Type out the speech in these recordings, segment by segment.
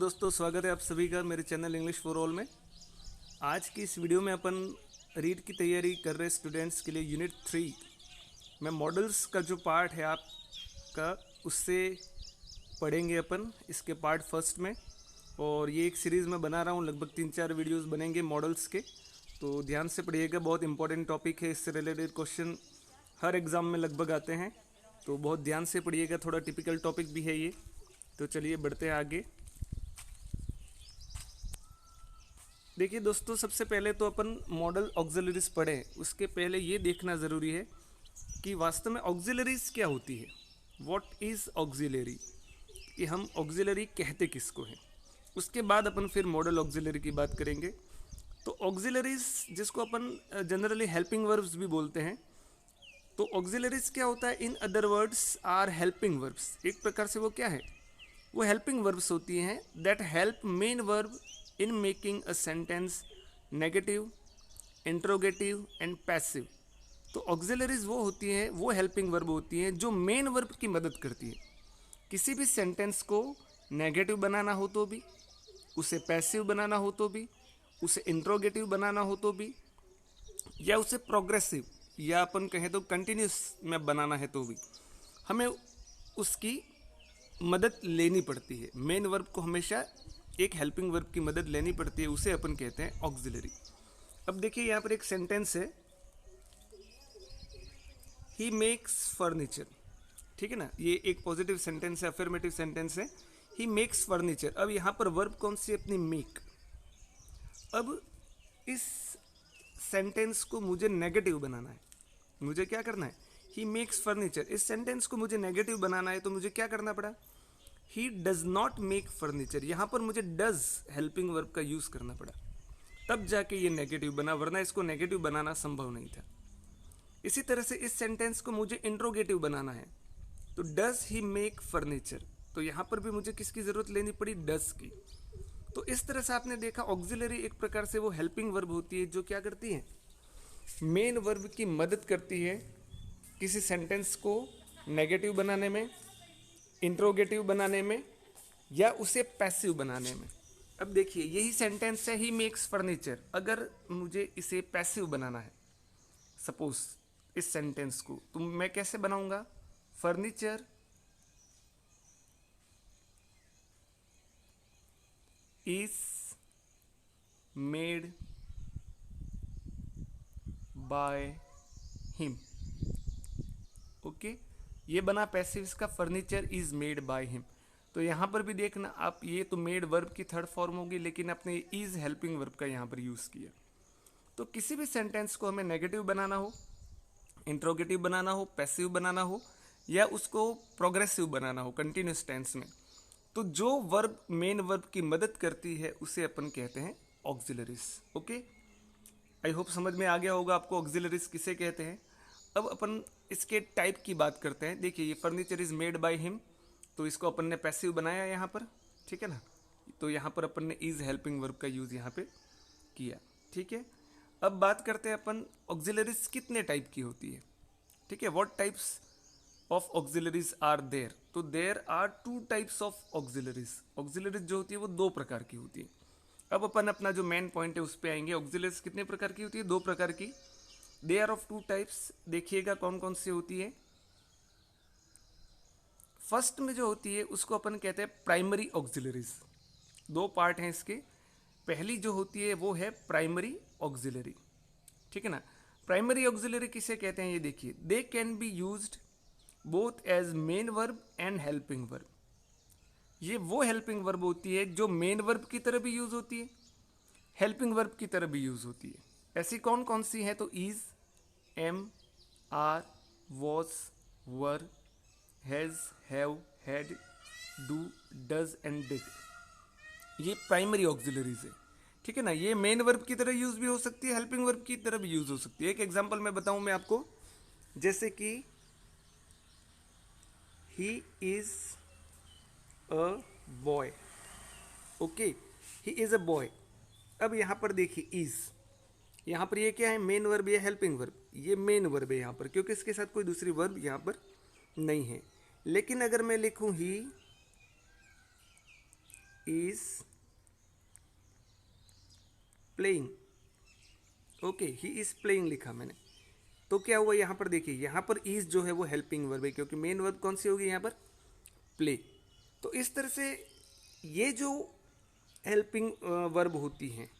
दोस्तों, स्वागत है आप सभी का मेरे चैनल इंग्लिश फॉर ऑल में। आज की इस वीडियो में अपन रीड की तैयारी कर रहे स्टूडेंट्स के लिए यूनिट 3 में मॉडल्स का जो पार्ट है आपका उससे पढ़ेंगे अपन इसके पार्ट फर्स्ट में। और ये एक सीरीज़ में बना रहा हूँ, लगभग 3-4 वीडियोस बनेंगे मॉडल्स के, तो ध्यान से पढ़िएगा। बहुत इंपॉर्टेंट टॉपिक है, इससे रिलेटेड क्वेश्चन हर एग्ज़ाम में लगभग आते हैं, तो बहुत ध्यान से पढ़िएगा। थोड़ा टिपिकल टॉपिक भी है ये। तो चलिए बढ़ते हैं आगे। देखिए दोस्तों, सबसे पहले तो अपन मॉडल ऑक्सिलरीज पढ़ें, उसके पहले ये देखना ज़रूरी है कि वास्तव में ऑक्सिलरीज क्या होती है। व्हाट इज़ ऑक्सिलरी, कि हम ऑक्सिलरी कहते किसको हैं। उसके बाद अपन फिर मॉडल ऑक्सिलरी की बात करेंगे। तो ऑक्सिलरीज जिसको अपन जनरली हेल्पिंग वर्ब्स भी बोलते हैं, तो ऑक्सिलरीज क्या होता है, in other words are helping verbs. एक प्रकार से वो क्या है, वो हेल्पिंग वर्ब्स होती हैं that help main verb in making a sentence negative, interrogative and passive. तो ऑक्सिलरीज वो होती हैं, वो हेल्पिंग वर्ब होती हैं जो मेन वर्ब की मदद करती है। किसी भी सेंटेंस को नेगेटिव बनाना हो तो भी, उसे पैसिव बनाना हो तो भी, उसे इंट्रोगेटिव बनाना हो तो भी, या उसे प्रोग्रेसिव या अपन कहें तो कंटिन्यूस में बनाना है तो भी हमें उसकी मदद लेनी पड़ती है। मेन वर्ब को हमेशा एक हेल्पिंग वर्ब की मदद लेनी पड़ती है, उसे अपन कहते हैं ऑक्सिलरी। अब देखिए यहाँ पर एक सेंटेंस है, ही मेक्स फर्नीचर। ठीक है ना, ये एक पॉजिटिव सेंटेंस है, अफर्मेटिव सेंटेंस है। He makes furniture. अब यहाँ पर वर्ब कौन सी है, अपनी मेक। अब इस सेंटेंस को मुझे नेगेटिव बनाना है, मुझे क्या करना है, ही मेक्स फर्नीचर। इस सेंटेंस को मुझे नेगेटिव बनाना है तो मुझे क्या करना पड़ा, he does not make furniture. यहाँ पर मुझे डज हेल्पिंग वर्ब का यूज़ करना पड़ा, तब जाके ये नेगेटिव बना, वरना इसको नेगेटिव बनाना संभव नहीं था। इसी तरह से इस सेंटेंस को मुझे इंट्रोगेटिव बनाना है, तो डज ही मेक फर्नीचर। तो यहाँ पर भी मुझे किसकी ज़रूरत लेनी पड़ी, डज की। तो इस तरह से आपने देखा ऑक्सिलरी एक प्रकार से वो हेल्पिंग वर्ब होती है जो क्या करती है, मेन वर्ब की मदद करती है किसी सेंटेंस को नेगेटिव बनाने में, इंट्रोगेटिव बनाने में, या उसे पैसिव बनाने में। अब देखिए यही सेंटेंस है, ही मेक्स फर्नीचर। अगर मुझे इसे पैसिव बनाना है, सपोज इस सेंटेंस को, तो मैं कैसे बनाऊंगा, furniture is made by him. Okay, ये बना पैसिव इसका, furniture is made by him. तो यहाँ पर भी देखना आप, ये तो मेड वर्ब की थर्ड फॉर्म होगी, लेकिन आपने इज हेल्पिंग वर्ब का यहाँ पर यूज़ किया। तो किसी भी सेंटेंस को हमें नेगेटिव बनाना हो, इंट्रोगेटिव बनाना हो, पैसिव बनाना हो, या उसको प्रोग्रेसिव बनाना हो कंटिन्यूस टेंस में, तो जो वर्ब मेन वर्ब की मदद करती है उसे अपन कहते हैं ऑक्सिलरीज। ओके, आई होप समझ में आ गया होगा आपको ऑक्सिलरीज किसे कहते हैं। अब अपन इसके टाइप की बात करते हैं। देखिए ये furniture is made by him, तो इसको अपन ने पैसिव बनाया यहाँ पर, ठीक है ना। तो यहाँ पर अपन ने इज हेल्पिंग वर्ब का यूज़ यहाँ पे किया, ठीक है। अब बात करते हैं अपन ऑक्सिलरीज कितने टाइप की होती है, ठीक है। What types of auxiliaries are there, तो there are 2 types of auxiliaries. Auxiliaries जो होती है वो 2 प्रकार की होती है। अब अपन अपना जो मेन पॉइंट है उस पे आएंगे। ऑक्सिलरीज कितने प्रकार की होती है, 2 प्रकार की। They are of 2 types. देखिएगा कौन कौन सी होती है। फर्स्ट में जो होती है उसको अपन कहते हैं प्राइमरी ऑक्सिलरीज। 2 पार्ट हैं इसके। पहली जो होती है वो है प्राइमरी ऑक्सिलरी, ठीक है ना। प्राइमरी ऑक्सिलरी किसे कहते हैं, ये देखिए, they can be used both as main verb and helping verb. ये वो हेल्पिंग वर्ब होती है जो मेन वर्ब की तरह भी यूज होती है, हेल्पिंग वर्ब की तरह भी यूज होती है। ऐसी कौन कौन सी है, तो is, am, are, was, were, has, have, had, do, does and did. ये प्राइमरी ऑक्सिलरीज है, ठीक है ना। ये मेन वर्ब की तरह यूज भी हो सकती है, हेल्पिंग वर्ब की तरह भी यूज हो सकती है। एक एग्जांपल मैं बताऊं मैं आपको, जैसे कि he is a boy. Okay, he is a boy. अब यहाँ पर देखिए इज, यहाँ पर ये क्या है, मेन वर्ब या हेल्पिंग वर्ब। ये मेन वर्ब है यहाँ पर, क्योंकि इसके साथ कोई दूसरी वर्ब यहाँ पर नहीं है। लेकिन अगर मैं लिखूं he is playing. Okay, he is playing लिखा मैंने, तो क्या हुआ यहाँ पर देखिए, यहाँ पर इज जो है वो हेल्पिंग वर्ब है, क्योंकि मेन वर्ब कौन सी होगी यहाँ पर, प्ले। तो इस तरह से ये जो हेल्पिंग वर्ब होती हैं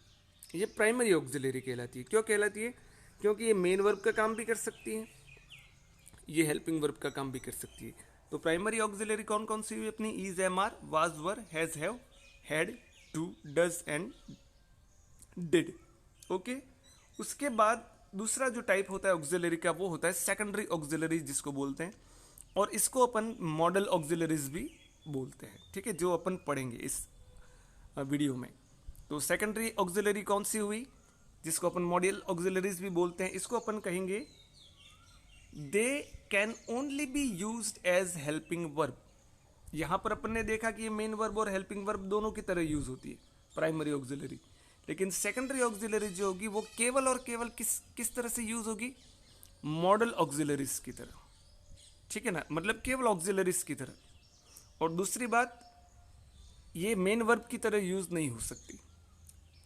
ये प्राइमरी ऑक्सिलरी कहलाती है। क्यों कहलाती है? क्योंकि ये मेन वर्ब का काम भी कर सकती है, ये हेल्पिंग वर्ब का काम भी कर सकती है। तो प्राइमरी ऑक्सिलरी कौन कौन सी हुई अपनी? Is, am, are, was, were, has, have, had, do, does and did. Okay, उसके बाद दूसरा जो टाइप होता है ऑक्सिलरी का वो होता है सेकेंडरी ऑक्सिलरीज जिसको बोलते हैं, और इसको अपन मॉडल ऑक्सिलरीज भी बोलते हैं। ठीक है, जो अपन पढ़ेंगे इस वीडियो में। तो सेकेंडरी ऑक्सिलरी कौन सी हुई, जिसको अपन मॉडल ऑक्सिलरीज भी बोलते हैं, इसको अपन कहेंगे they can only be used as helping verb. यहां पर अपन ने देखा कि ये मेन वर्ब और हेल्पिंग वर्ब दोनों की तरह यूज होती है प्राइमरी ऑक्सिलरी, लेकिन सेकेंडरी ऑक्सिलरी जो होगी वो केवल और केवल किस तरह से यूज होगी? मॉडल ऑक्सिलरीज की तरह। ठीक है ना, मतलब केवल ऑक्सिलरीज की तरह। और दूसरी बात, ये मेन वर्ब की तरह यूज नहीं हो सकती।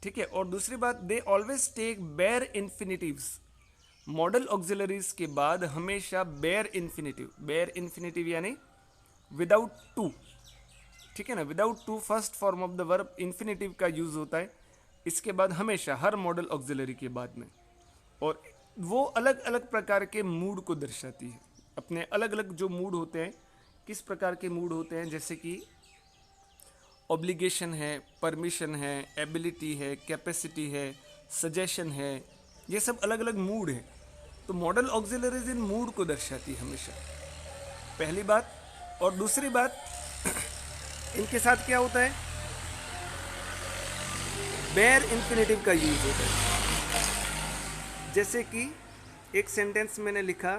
ठीक है, और दूसरी बात, they always take bare infinitives. Modal auxiliaries के बाद हमेशा बेयर इन्फिनिटिव यानी विदाउट टू। ठीक है ना, without to first form of the verb infinitive का यूज होता है इसके बाद हमेशा, हर मॉडल ऑक्सिलरी के बाद में। और वो अलग अलग प्रकार के मूड को दर्शाती है, अपने अलग अलग जो मूड होते हैं, किस प्रकार के मूड होते हैं, जैसे कि ऑब्लिगेशन है, परमिशन है, एबिलिटी है, कैपेसिटी है, सजेशन है, ये सब अलग अलग मूड है। तो मॉडल ऑक्सिलरीज इन मूड को दर्शाती है हमेशा, पहली बात। और दूसरी बात, इनके साथ क्या होता है? बेयर इन्फिनेटिव का यूज होता है। जैसे कि एक सेंटेंस मैंने लिखा,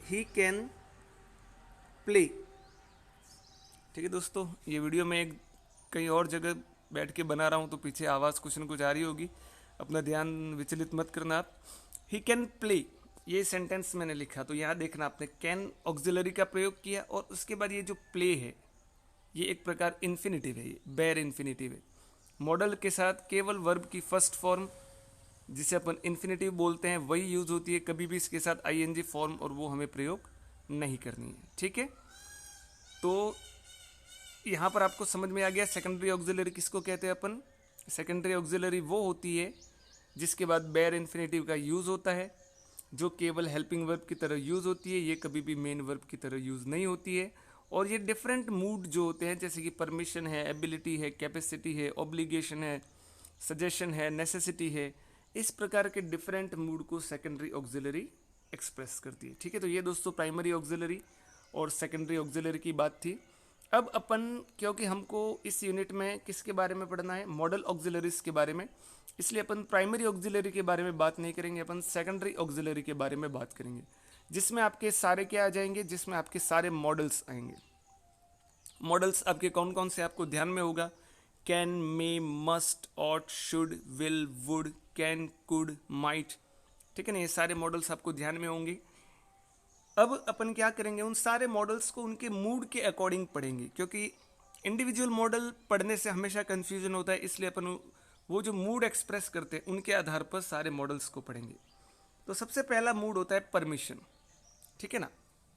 ही कैन प्ले। ठीक है दोस्तों, ये वीडियो में एक कहीं और जगह बैठ के बना रहा हूँ तो पीछे आवाज़ कुछ न कुछ आ रही होगी, अपना ध्यान विचलित मत करना आप। ही कैन प्ले, ये सेंटेंस मैंने लिखा, तो यहाँ देखना आपने कैन ऑक्सिलरी का प्रयोग किया, और उसके बाद ये जो प्ले है ये एक प्रकार इन्फिनिटिव है, ये बेयर इन्फिनिटिव है। मॉडल के साथ केवल वर्ब की फर्स्ट फॉर्म जिसे अपन इन्फिनिटिव बोलते हैं वही यूज होती है, कभी भी इसके साथ आईएनजी फॉर्म और वो हमें प्रयोग नहीं करनी है। ठीक है, तो यहाँ पर आपको समझ में आ गया सेकेंडरी ऑक्सिलरी किसको कहते हैं अपन। सेकेंडरी ऑक्सिलरी वो होती है जिसके बाद बेयर इन्फिनेटिव का यूज होता है, जो केवल हेल्पिंग वर्ब की तरह यूज होती है, ये कभी भी मेन वर्ब की तरह यूज नहीं होती है। और ये डिफरेंट मूड जो होते हैं, जैसे कि परमिशन है, एबिलिटी है, कैपेसिटी है, ऑब्लिगेशन है, सजेशन है, नेसेसिटी है, इस प्रकार के डिफरेंट मूड को सेकेंडरी ऑक्सिलरी एक्सप्रेस करती है। ठीक है, तो ये दोस्तों प्राइमरी ऑक्सिलरी और सेकेंडरी ऑक्सिलरी की बात थी। अब अपन, क्योंकि हमको इस यूनिट में किसके बारे में पढ़ना है? मॉडल ऑक्सिलरीज के बारे में, इसलिए अपन प्राइमरी ऑक्सिलरी के बारे में बात नहीं करेंगे, अपन सेकेंडरी ऑक्सिलरी के बारे में बात करेंगे, जिसमें आपके सारे क्या आ जाएंगे? जिसमें आपके सारे मॉडल्स आएंगे। मॉडल्स आपके कौन कौन से आपको ध्यान में होगा? Can, may, must, ought, should, will, would, can, could, might. ठीक है ना, ये सारे मॉडल्स आपको ध्यान में होंगे। अब अपन क्या करेंगे? उन सारे मॉडल्स को उनके मूड के अकॉर्डिंग पढ़ेंगे, क्योंकि इंडिविजुअल मॉडल पढ़ने से हमेशा कंफ्यूजन होता है, इसलिए अपन वो जो मूड एक्सप्रेस करते हैं उनके आधार पर सारे मॉडल्स को पढ़ेंगे। तो सबसे पहला मूड होता है परमिशन। ठीक है ना,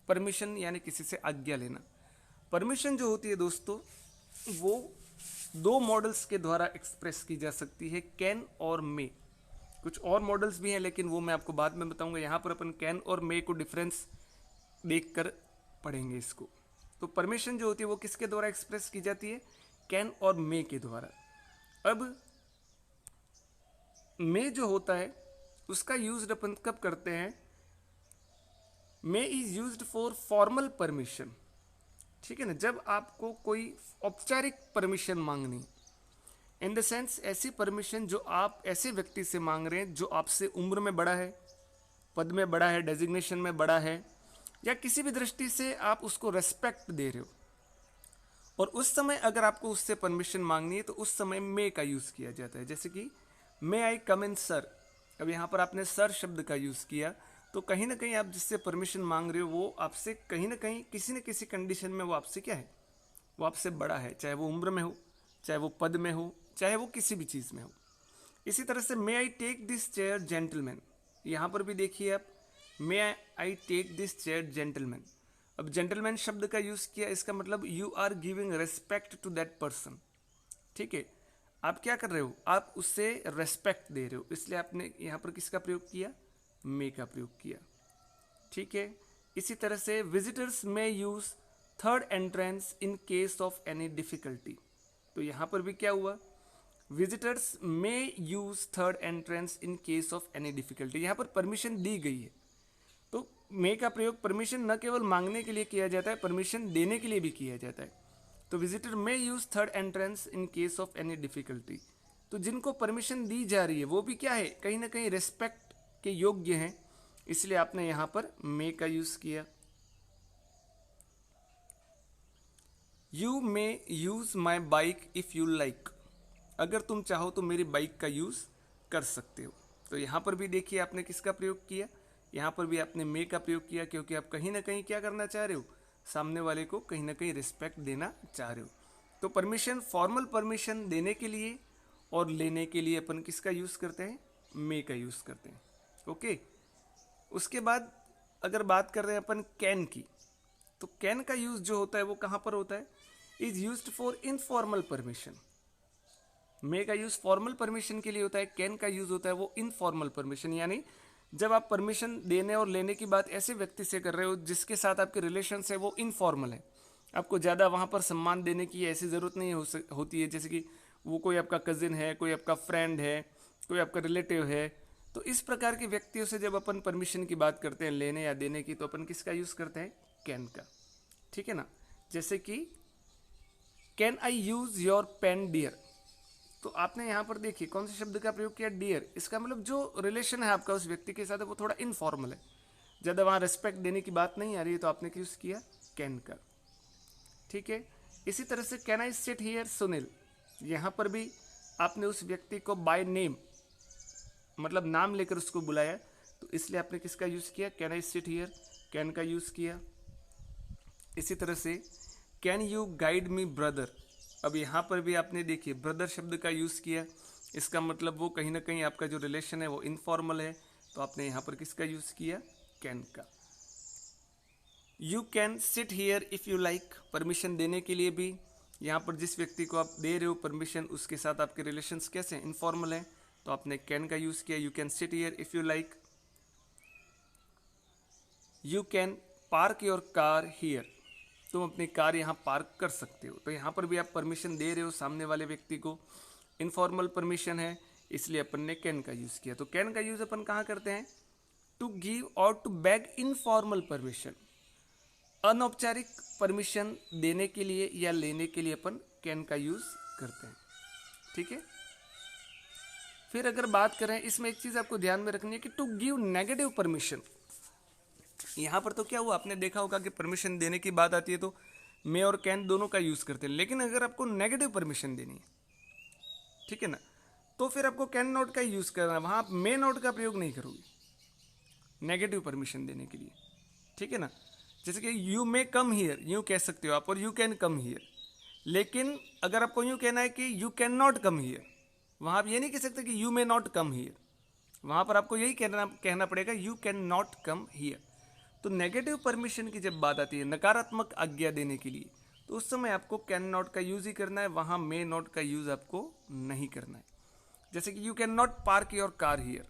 परमिशन यानी किसी से आज्ञा लेना। परमिशन जो होती है दोस्तों, वो दो मॉडल्स के द्वारा एक्सप्रेस की जा सकती है, कैन और मे। कुछ और मॉडल्स भी हैं लेकिन वो मैं आपको बाद में बताऊंगा। यहाँ पर अपन कैन और मे को डिफरेंस देखकर पढ़ेंगे इसको। तो परमिशन जो होती है वो किसके द्वारा एक्सप्रेस की जाती है? कैन और मे के द्वारा। अब मे जो होता है उसका यूज अपन कब करते हैं? May is used for formal permission. ठीक है ना, जब आपको कोई औपचारिक परमिशन मांगनी, इन द सेंस ऐसी परमिशन जो आप ऐसे व्यक्ति से मांग रहे हैं जो आपसे उम्र में बड़ा है, पद में बड़ा है, डेजिग्नेशन में बड़ा है, या किसी भी दृष्टि से आप उसको रेस्पेक्ट दे रहे हो, और उस समय अगर आपको उससे परमिशन मांगनी है तो उस समय मे का यूज किया जाता है। जैसे कि मे आई कम इन सर। अब यहाँ पर आपने सर शब्द का यूज किया, तो कहीं ना कहीं आप जिससे परमिशन मांग रहे हो वो आपसे कहीं ना कहीं किसी न किसी कंडीशन में वो आपसे क्या है? वो आपसे बड़ा है, चाहे वो उम्र में हो, चाहे वो पद में हो, चाहे वो किसी भी चीज़ में हो। इसी तरह से may I take this chair gentleman, यहाँ पर भी देखिए आप, may I take this chair gentleman. अब जेंटलमैन शब्द का यूज़ किया, इसका मतलब you are giving respect to that person. ठीक है, आप क्या कर रहे हो, आप उससे रेस्पेक्ट दे रहे हो, इसलिए आपने यहाँ पर किसका प्रयोग किया, मे का प्रयोग किया। ठीक है, इसी तरह से विजिटर्स में use third entrance in case of any difficulty, तो यहाँ पर भी क्या हुआ, विजिटर्स में use third entrance in case of any difficulty, यहाँ पर परमिशन दी गई है। तो मे का प्रयोग परमिशन न केवल मांगने के लिए किया जाता है, परमिशन देने के लिए भी किया जाता है। तो विजिटर में use third entrance in case of any difficulty, तो जिनको परमिशन दी जा रही है वो भी क्या है, कहीं ना कहीं रेस्पेक्ट के योग्य हैं, इसलिए आपने यहां पर मे का यूज किया। You may use my bike if you like, अगर तुम चाहो तो मेरी बाइक का यूज कर सकते हो। तो यहां पर भी देखिए आपने किसका प्रयोग किया, यहां पर भी आपने मे का प्रयोग किया, क्योंकि आप कहीं ना कहीं क्या करना चाह रहे हो, सामने वाले को कहीं ना कहीं रिस्पेक्ट देना चाह रहे हो। तो परमिशन, फॉर्मल परमिशन देने के लिए और लेने के लिए अपन किसका यूज करते हैं, मे का यूज करते हैं। ओके, उसके बाद अगर बात कर रहे हैं अपन कैन की, तो कैन का यूज जो होता है वो कहां पर होता है, is used for informal permission. May का यूज फॉर्मल परमिशन के लिए होता है, कैन का यूज होता है वो इनफॉर्मल परमिशन, यानी जब आप परमिशन देने और लेने की बात ऐसे व्यक्ति से कर रहे हो जिसके साथ आपके रिलेशन है वो इनफॉर्मल है, आपको ज़्यादा वहाँ पर सम्मान देने की ऐसी ज़रूरत नहीं होती है, जैसे कि वो कोई आपका कजिन है, कोई आपका फ्रेंड है, कोई आपका रिलेटिव है। तो इस प्रकार के व्यक्तियों से जब अपन परमिशन की बात करते हैं लेने या देने की, तो अपन किसका यूज़ करते हैं, कैन का। ठीक है ना, जैसे कि can I use your pen dear, तो आपने यहाँ पर देखिए कौन से शब्द का प्रयोग किया, डियर। इसका मतलब जो रिलेशन है आपका उस व्यक्ति के साथ है वो थोड़ा इनफॉर्मल है, ज़्यादा वहाँ रिस्पेक्ट देने की बात नहीं आ रही है, तो आपने यूज़ किया कैन का। ठीक है, इसी तरह से can I sit here Sunil, यहाँ पर भी आपने उस व्यक्ति को बाय नेम, मतलब नाम लेकर उसको बुलाया, तो इसलिए आपने किसका यूज़ किया, can I sit here, can का यूज़ किया। इसी तरह से can you guide me brother, अब यहाँ पर भी आपने देखिए ब्रदर शब्द का यूज़ किया, इसका मतलब वो कहीं ना कहीं आपका जो रिलेशन है वो इनफॉर्मल है, तो आपने यहाँ पर किसका यूज़ किया, कैन का। You can sit here if you like, permission देने के लिए भी यहाँ पर जिस व्यक्ति को आप दे रहे हो परमिशन उसके साथ आपके रिलेशंस कैसे हैं, इनफॉर्मल हैं, तो आपने कैन का यूज़ किया, you can sit here if you like. You can park your car here, तुम अपनी कार यहाँ पार्क कर सकते हो, तो यहाँ पर भी आप परमिशन दे रहे हो सामने वाले व्यक्ति को, इनफॉर्मल परमिशन है, इसलिए अपन ने कैन का यूज़ किया। तो कैन का यूज़ अपन कहाँ करते हैं, टू गिव और टू बैग इनफॉर्मल परमिशन, अनौपचारिक परमिशन देने के लिए या लेने के लिए अपन कैन का यूज़ करते हैं। ठीक है, फिर अगर बात करें इसमें एक चीज़ आपको ध्यान में रखनी है कि टू गिव नेगेटिव परमिशन, यहाँ पर तो क्या हुआ, आपने देखा होगा कि परमिशन देने की बात आती है तो मे और कैन दोनों का यूज़ करते हैं, लेकिन अगर आपको नेगेटिव परमिशन देनी है, ठीक है ना, तो फिर आपको कैन नॉट का यूज़ करना है, वहाँ आप मे नॉट का प्रयोग नहीं करोगे नेगेटिव परमिशन देने के लिए। ठीक है ना, जैसे कि यू मे कम हियर, यूँ कह सकते हो आप, और यू कैन कम हियर, लेकिन अगर आपको यूँ कहना है कि you can not come here, वहाँ आप ये नहीं कह सकते कि you may not come here, वहाँ पर आपको यही कहना पड़ेगा you can not come here. तो नेगेटिव परमिशन की जब बात आती है, नकारात्मक आज्ञा देने के लिए, तो उस समय आपको कैन नॉट का यूज़ ही करना है, वहाँ मे नॉट का यूज़ आपको नहीं करना है। जैसे कि you can not park your car here,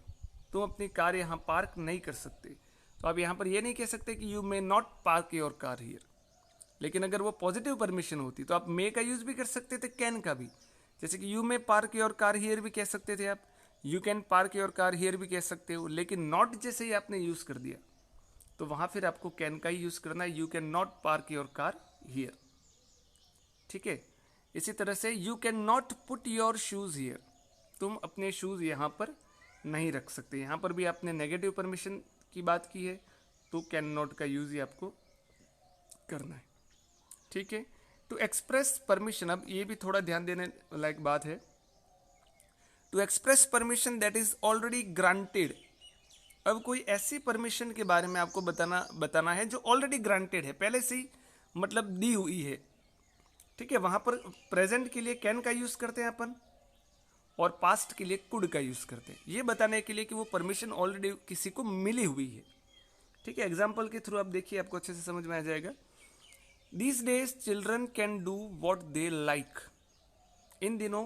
तुम अपनी कार यहाँ पार्क नहीं कर सकते, तो आप यहाँ पर ये नहीं कह सकते कि you may not park your car here. लेकिन अगर वो पॉजिटिव परमिशन होती तो आप मे का यूज़ भी कर सकते थे, कैन का भी, जैसे कि you may park your car here भी कह सकते थे आप, you can park your car here भी कह सकते हो, लेकिन नॉट जैसे ही आपने यूज़ कर दिया तो वहाँ फिर आपको कैन का ही यूज़ करना है, you can not park your car here. ठीक है, इसी तरह से you can not put your shoes here, तुम अपने शूज़ यहाँ पर नहीं रख सकते, यहाँ पर भी आपने नेगेटिव परमिशन की बात की है, तो कैन नॉट का यूज़ ही आपको करना है। ठीक है, टू एक्सप्रेस परमिशन, अब ये भी थोड़ा ध्यान देने लायक बात है, to express permission that is already granted, अब कोई ऐसी परमिशन के बारे में आपको बताना है जो ऑलरेडी ग्रांटेड है, पहले से ही मतलब दी हुई है, ठीक है, वहाँ पर प्रेजेंट के लिए कैन का यूज़ करते हैं अपन, और पास्ट के लिए कुड का यूज़ करते हैं, ये बताने के लिए कि वो परमिशन ऑलरेडी किसी को मिली हुई है। ठीक है, एग्जाम्पल के थ्रू आप देखिए, आपको अच्छे से समझ में आ जाएगा। These days children can do what they like. इन दिनों,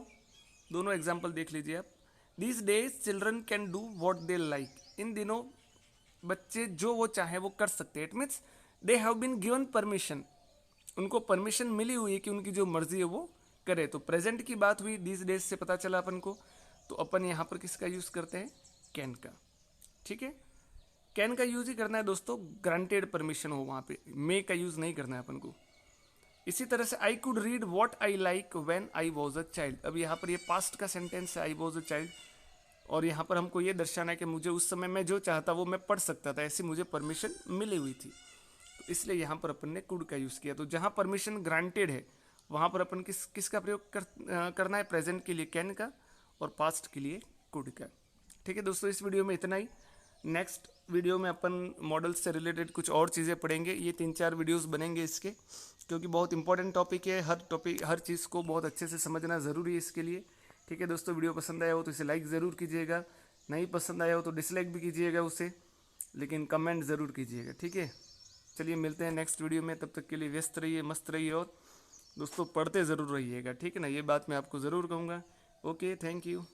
दोनों एग्जाम्पल देख लीजिए आप। These days children can do what they like, इन दिनों बच्चे जो वो चाहे वो कर सकते हैं। It means they have been given permission, उनको परमिशन मिली हुई है कि उनकी जो मर्जी है वो करे। तो प्रेजेंट की बात हुई, दीज डेज से पता चला अपन को, तो अपन यहाँ पर किसका यूज़ करते हैं, कैन का। ठीक है, कैन का यूज़ ही करना है दोस्तों, ग्रांटेड परमिशन हो वहाँ पे, मे का यूज़ नहीं करना है अपन को। इसी तरह से I could read what I like when I was a child, अब यहाँ पर ये पास्ट का सेंटेंस है, आई वॉज अ चाइल्ड, और यहाँ पर हमको ये दर्शाना है कि मुझे उस समय मैं जो चाहता वो मैं पढ़ सकता था, ऐसी मुझे परमिशन मिली हुई थी। तो इसलिए यहाँ पर अपन ने कुड का यूज़ किया। तो जहाँ परमिशन ग्रांटेड है वहाँ पर अपन किसका प्रयोग करना है, प्रेजेंट के लिए कैन का, और पास्ट के लिए कुड का। ठीक है दोस्तों, इस वीडियो में इतना ही। नेक्स्ट वीडियो में अपन मॉडल से रिलेटेड कुछ और चीज़ें पढ़ेंगे। ये 3-4 वीडियोस बनेंगे इसके, क्योंकि बहुत इंपॉर्टेंट टॉपिक है। हर चीज़ को बहुत अच्छे से समझना ज़रूरी है इसके लिए। ठीक है दोस्तों, वीडियो पसंद आया हो तो इसे लाइक ज़रूर कीजिएगा, नहीं पसंद आया हो तो डिसलाइक भी कीजिएगा उसे, लेकिन कमेंट ज़रूर कीजिएगा। ठीक है, चलिए मिलते हैं नेक्स्ट वीडियो में, तब तक के लिए व्यस्त रहिए, मस्त रहिए, और दोस्तों पढ़ते ज़रूर रहिएगा। ठीक है ना, ये बात मैं आपको ज़रूर कहूँगा। Okay, thank you.